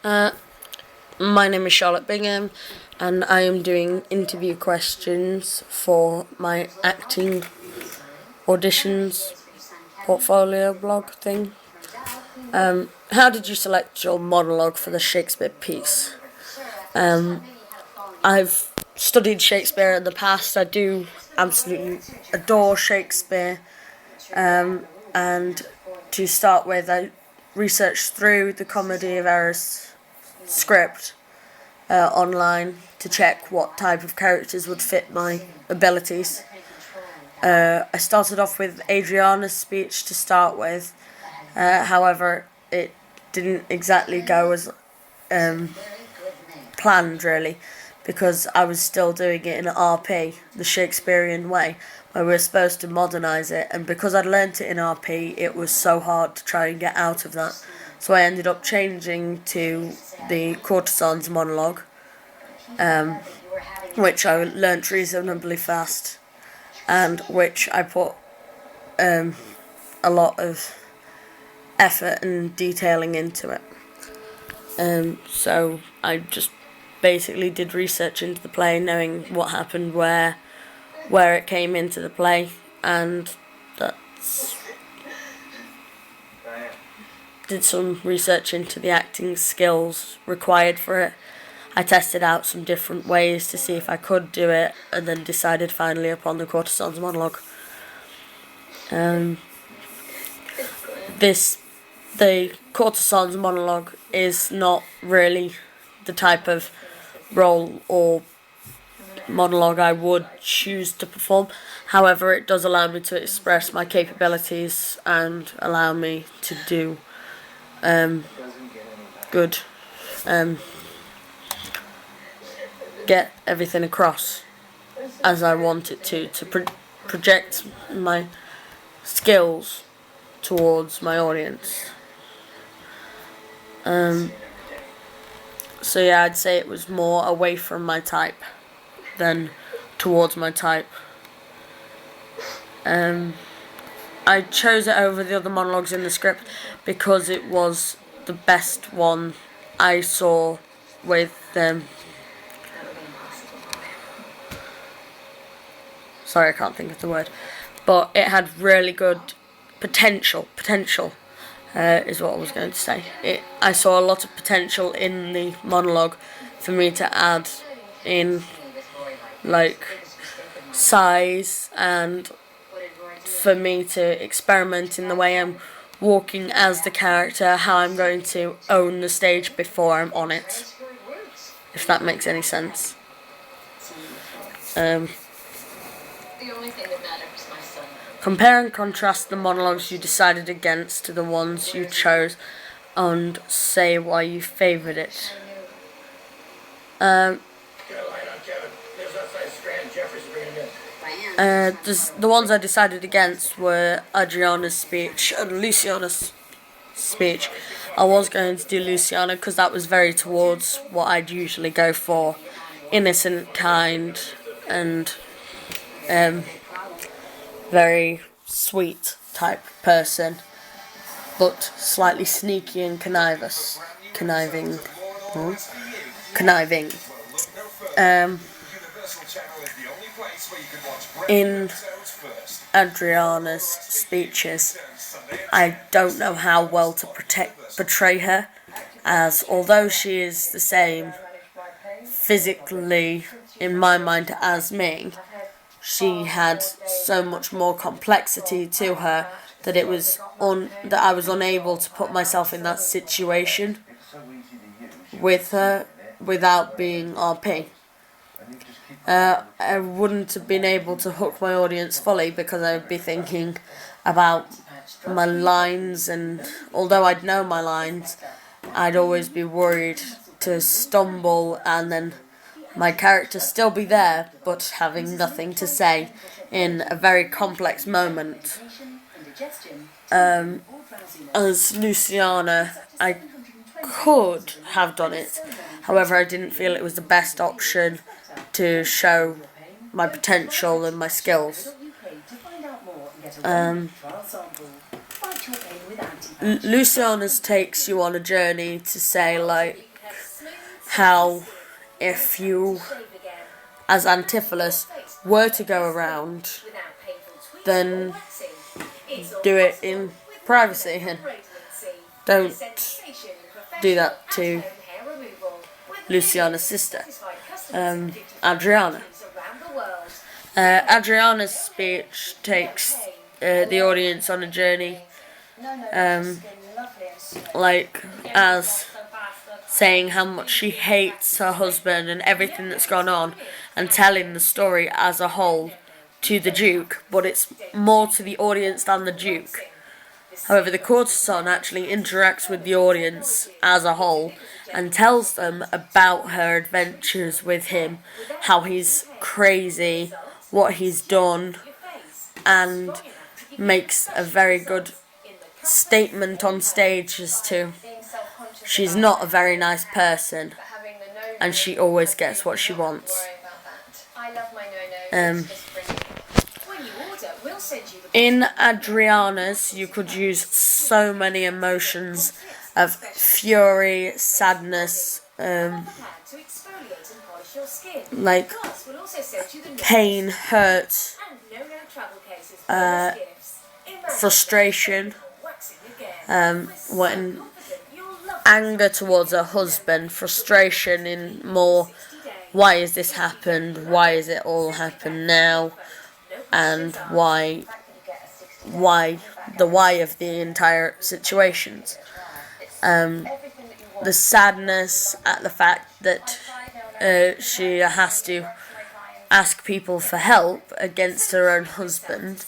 My name is Charlotte Bingham, and I am doing interview questions for my acting auditions portfolio blog thing. How did you select your monologue for the Shakespeare piece? I've studied Shakespeare in the past. I do absolutely adore Shakespeare. And to start with, I researched through the Comedy of Errors script online to check what type of characters would fit my abilities. I started off with Adriana's speech to start with, however, it didn't exactly go as planned, really, because I was still doing it in RP, the Shakespearean way, where we were supposed to modernise it, and because I'd learnt it in RP, it was so hard to try and get out of that. So I ended up changing to the courtesan's monologue, which I learnt reasonably fast, and which I put a lot of effort and detailing into it. So I just basically did research into the play, knowing what happened, where it came into the play, and that's did some research into the acting skills required for it. I tested out some different ways to see if I could do it, and then decided finally upon the courtesan's monologue. The courtesan's monologue is not really the type of role or monologue I would choose to perform. However, it does allow me to express my capabilities and allow me to do good, get everything across as I want it to project my skills towards my audience. So yeah, I'd say it was more away from my type than towards my type. I chose it over the other monologues in the script because it was the best one I saw with sorry, I can't think of the word, but it had really good potential is what I was going to say. I saw a lot of potential in the monologue for me to add in, like, size, and for me to experiment in the way I'm walking as the character, how I'm going to own the stage before I'm on it, if that makes any sense. Compare and contrast the monologues you decided against to the ones you chose, and say why you favoured it. The ones I decided against were Adriana's speech and Luciana's speech. I was going to do Luciana because that was very towards what I'd usually go for. Innocent, kind, and very sweet type person, but slightly sneaky and conniving. In Adriana's speeches, I don't know how well to portray her, as although she is the same physically in my mind as me, she had so much more complexity to her that that I was unable to put myself in that situation with her without being RP. I wouldn't have been able to hook my audience fully because I would be thinking about my lines, and although I'd know my lines, I'd always be worried to stumble and then my character still be there but having nothing to say in a very complex moment. As Luciana, I could have done it, however I didn't feel it was the best option to show my potential and my skills. Luciana's takes you on a journey to say, like, how if you, as Antipholus, were to go around, then do it in privacy and don't do that to Luciana's sister, Adriana. Adriana's speech takes the audience on a journey, as saying how much she hates her husband and everything that's gone on, and telling the story as a whole to the Duke, but it's more to the audience than the Duke. However, the courtesan actually interacts with the audience as a whole and tells them about her adventures with him, how he's crazy, what he's done, and makes a very good statement on stage as to she's not a very nice person and she always gets what she wants. In Adriana's, you could use so many emotions of fury, sadness, like pain, hurt, frustration, when anger towards her husband, frustration in more, why has this happened, why is it all happened now, and why of the entire situations. The sadness at the fact that she has to ask people for help against her own husband,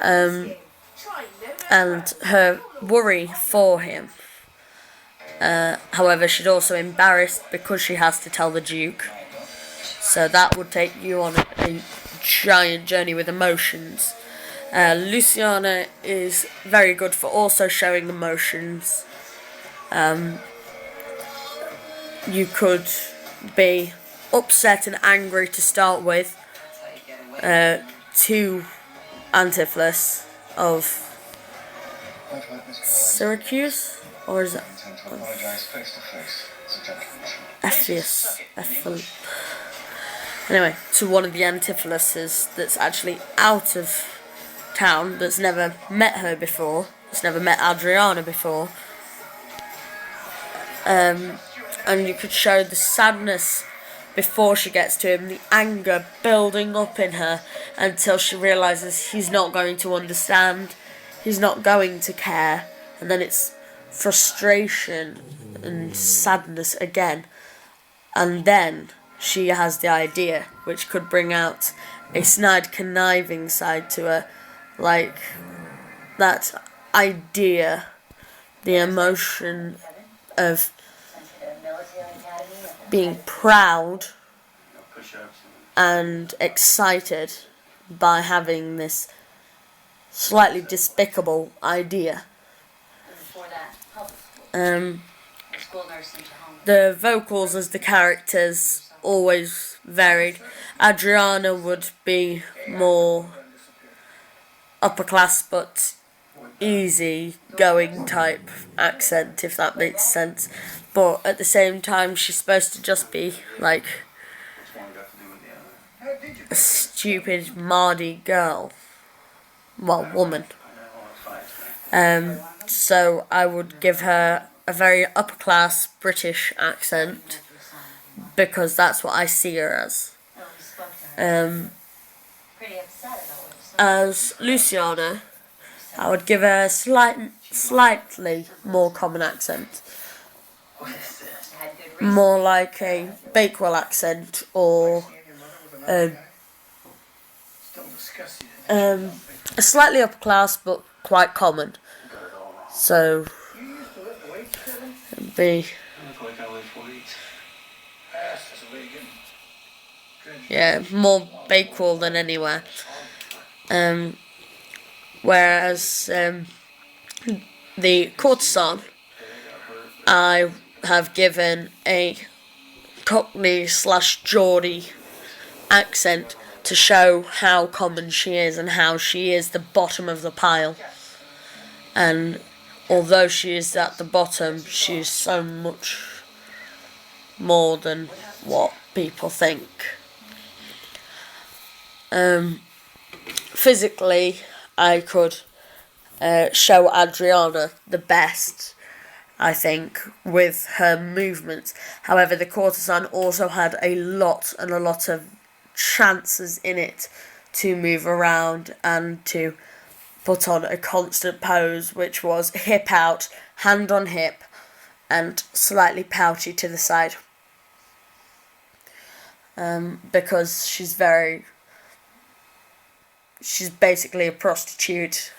and her worry for him. However, she's also embarrassed because she has to tell the Duke. So that would take you on a giant journey with emotions. Luciana is very good for also showing emotions. You could be upset and angry to start with, to Antipholus of Syracuse, or is it Ephesus? Anyway, to one of the Antipholuses that's actually out of town, that's never met her before, that's never met Adriana before, and you could show the sadness before she gets to him, the anger building up in her until she realises he's not going to understand, he's not going to care, and then it's frustration and sadness again, and then she has the idea, which could bring out a snide, conniving side to her, like that idea, the emotion of being proud and excited by having this slightly despicable idea. The vocals as the characters always varied. Adriana would be more upper class but easy going type accent, if that makes sense. But at the same time, she's supposed to just be like a stupid Mardy girl. Well, woman. So I would give her a very upper class British accent because that's what I see her as. As Luciana, I would give her a slightly more common accent. More like a Bakewell accent, or a slightly upper class but quite common. So it'd be more Bakewell than anywhere. Whereas the courtesan, I have given a Cockney/Geordie accent to show how common she is and how she is the bottom of the pile. And although she is at the bottom, she is so much more than what people think. Physically, I could show Adriana the best, I think, with her movements. However, the courtesan also had a lot of chances in it to move around and to put on a constant pose, which was hip out, hand on hip, and slightly pouty to the side. Because she's basically a prostitute.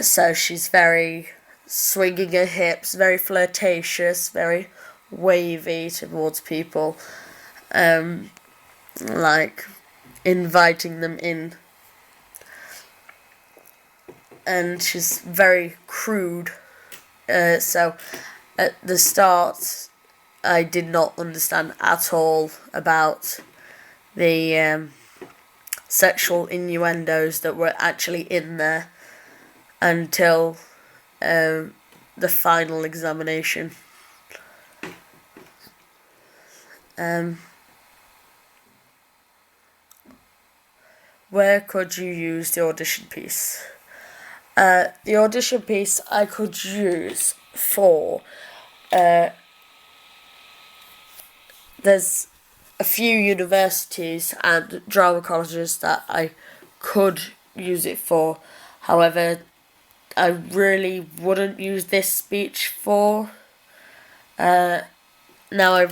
So she's very swinging her hips, very flirtatious, very wavy towards people, like inviting them in. And she's very crude. So at the start, I did not understand at all about the sexual innuendos that were actually in there until the final examination. Where could you use the audition piece? The audition piece I could use for... there's a few universities and drama colleges that I could use it for. However, I really wouldn't use this speech for. Now I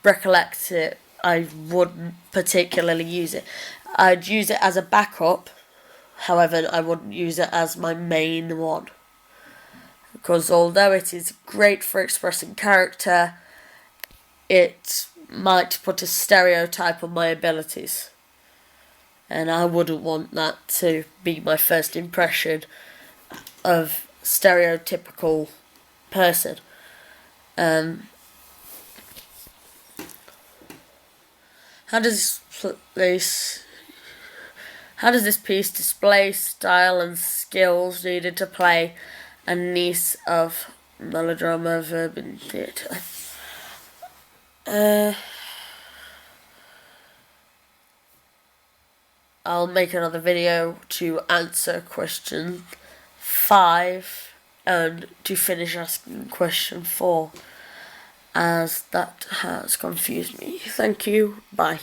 recollect it, I wouldn't particularly use it. I'd use it as a backup. However, I wouldn't use it as my main one. Because although it is great for expressing character, it might put a stereotype on my abilities. And I wouldn't want that to be my first impression of stereotypical person. How does this piece display style and skills needed to play a niece of melodrama verb in theatre? I'll make another video to answer question 5 and to finish asking question 4, as that has confused me. Thank you, bye.